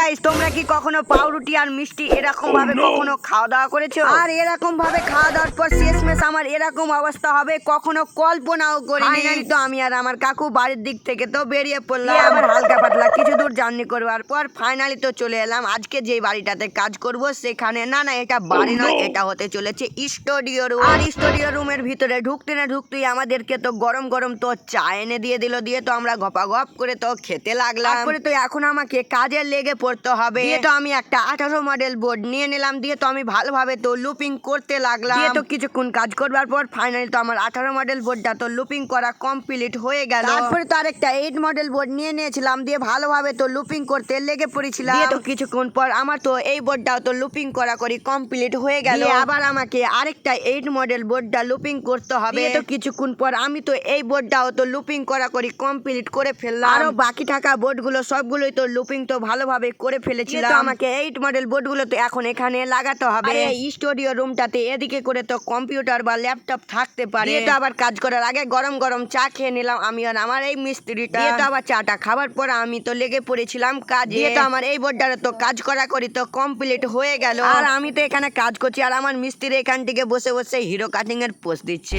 Guys, তোমরা কি কখনো পাউরুটি আর মিষ্টি এরকম ভাবে কখনো খাওয়া দাওয়া করেছো? আর এরকম ভাবে খাওয়া দাওয়ার পর শেষমেশ আমার এরকম অবস্থা হবে কখনো কল্পনাও করিনি। ফাইনালি তো আমি আর আমার কাকু বাড়ির দিক থেকে তো বেরিয়ে পড়লাম। আবার হালকা পাতলা কিছু দূর জার্নি করবার পর ফাইনালি তো চলে এলাম আজকে যে বাড়িটাতে কাজ করব সেখানে। না এটা বাড়ি নয়, এটা হতে চলেছে স্টুডিও রুম। আর স্টুডিও রুমের ভিতরে ঢুকতে না ঢুকতেই আমাদেরকে তো গরম গরম তো চা এনে দিয়ে দিল। দিয়ে তো আমরা গপাগপ করে তো খেতে লাগলাম। তারপরে তো এখন আমাকে কাজে লেগে পড়তে হবে। দিয়ে তো আমি একটা 18 মডেল বোর্ড নিয়ে নিলাম। দিয়ে তো আমি ভালোভাবে তো লুপিং করতে লাগলাম। দিয়ে তো কিছুক্ষণ কাজ করবার পর ফাইনালি তো আমার 18 মডেল বোর্ডটা তো লুপিং করা কমপ্লিট হয়ে গেল। তারপরে তো আরেকটা 8 মডেল বোর্ড নিয়ে নিয়েছিলাম। দিয়ে ভালোভাবে তো লুপিং করতে লেগে পড়েছিলাম। দিয়ে তো কিছুক্ষণ পর আমার তো এই বোর্ডটাও তো লুপিং করা করি কমপ্লিট হয়ে গেল। আবার আমাকে আরেকটা 8 মডেল বোর্ডটা লুপিং করতে হবে। তো কিছুক্ষণ পর আমি তো এই বোর্ডটাও তো লুপিং করা করি কমপ্লিট করে ফেললাম। আরো বাকি থাকা বোর্ডগুলো সবগুলোই তো লুপিং তো ভালোভাবে করে ফেলেছিলাম। আমাকে 8 মডেল বোর্ডগুলো তো এখন এখানে লাগাতে হবে। এই স্টুডিও রুমটাতে এদিকে করে তো কম্পিউটার বা ল্যাপটপ থাকতে পারে। তো আবার কাজ করার আগে গরম গরম চা খেয়ে নিলাম আমি আর আমার এই মিস্ত্রিটা। তো আবার চাটা খাবার পর আমি তো লেগে পড়েছিলাম কাজে। তো আমার এই বোর্ডটারে তো কাজ করা করি তো কমপ্লিট হয়ে গেল। আর আমি তো এখানে কাজ করছি আর আমার মিস্ত্রি এখান থেকে বসে বসে হিরো কাটিং এর পোজ দিচ্ছে।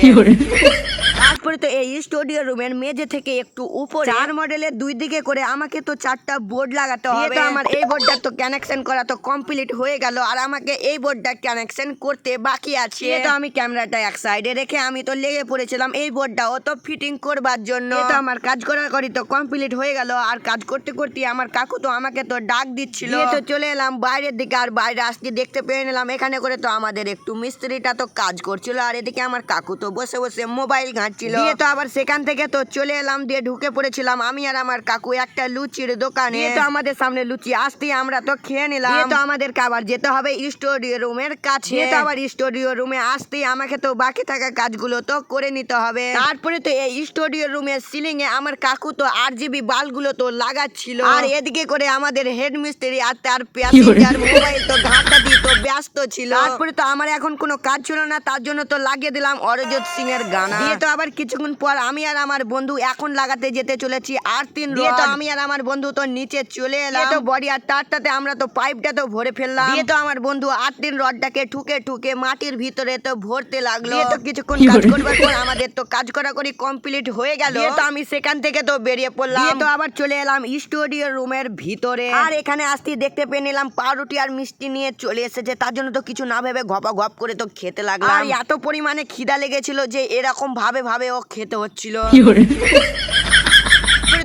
তারপরে তো এই স্টুডিও রুমের মেঝে থেকে একটু উপরে 4 মডেলের দুই দিকে করে আমাকে তো 4টা বোর্ড লাগাতে হবে। তো আমার এই বোর্ডটা তো কানেকশন করা তো কমপ্লিট হয়ে গেল আর আমাকে এই বোর্ডটা কানেকশন করতে বাকি আছে। তো আমি ক্যামেরাটা এক সাইডে রেখে আমি তো লেগে পড়েছিলাম এই বোর্ডটাও তো ফিটিং করবার জন্য। তো আমার কাজ করা করি তো কমপ্লিট হয়ে গেল। আর কাজ করতে করতে আমার কাকু তো আমাকে তো ডাক দিচ্ছিল। তো চলে এলাম বাইরের দিকে আর বাইরে আসতে দেখতে পেয়ে নিলাম এখানে করে তো আমাদের একটু মিস্ত্রিটা তো কাজ করছিল আর এদিকে আমার কাকু তো বসে বসে মোবাইল ঘাঁটছিল। দিয়ে তো আবার সেখান থেকে তো চলে এলাম। দিয়ে ঢুকে পড়েছিলাম আমি আর আমার কাকু একটা লুচির দোকানে। তো আমাদের সামনে লুচি আসতেই আমরা তো খেয়ে নিলাম। তো আমাদেরকে আবার যেতে হবে স্টুডিও রুমের কাছে। তো আবার স্টুডিও রুমে আসতেই আমাকে তো বাকি থাকা কাজগুলো তো করে নিতে হবে। তারপরে তো এই স্টুডিও রুমের সিলিং এ আমার কাকু তো RGB বাল্বগুলো তো লাগাচ্ছিল। আর এদিকে করে আমাদের হেড মিস্ত্রি আর তার প্যাসেঞ্জার মোবাইল তো ঘাঁটা দিয়ে তো ব্যস্ত ছিল। তারপরে তো আমার এখন কোনো কাজ ছিল না, তার জন্য তো লাগিয়ে দিলাম অরিজিৎ সিং এর গানা। দিয়ে তো আবার কিছুক্ষণ পর আমি আর আমার বন্ধু এখন লাগাতে যেতে চলেছি আর্থিং রড। দিয়ে তো আমি আর আমার বন্ধু তো নিচে চলে এলাম। তো বডি আর তারটাতে আমরা তো পাইপটা তো ভরে ফেললাম। দিয়ে তো আমার বন্ধু আর্থিং রডটাকে ঠুকে ঠুকে মাটির ভিতরে তো ভরতে লাগলো। দিয়ে তো কিছুক্ষণ কাজ করবার পর আমাদের তো কাজ করা করি কমপ্লিট হয়ে গেল। দিয়ে তো আমি সেখান থেকে তো বেরিয়ে পড়লাম। দিয়ে তো আবার চলে এলাম স্টুডিও রুমের ভিতরে। আর এখানে আসতে দেখতে পেয়ে নিলাম পাউরুটি আর মিষ্টি নিয়ে চলে এসেছে। তার জন্য তো কিছু না ভেবে ঘপা ঘপ করে তো খেতে লাগলাম। আর এত পরিমাণে খিদা লেগেছিল যে এরকম ভাবে ও খেতে হচ্ছিল।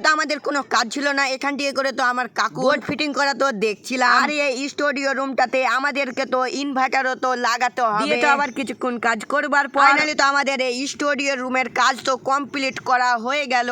তো আমাদের কোনো কাজ ছিল না, এখান থেকে করে তো আমার কাকু বোর্ড ফিটিং করা তো দেখছিলাম। আর এই স্টুডিও রুমটাতে আমাদেরকে তো ইনভার্টারও তো লাগাতে হবে। দিয়ে তো আবার কিছুক্ষণ কাজ করবার পর ফাইনালি তো আমাদের এই স্টুডিও রুমের কাজ তো কমপ্লিট করা হয়ে গেল।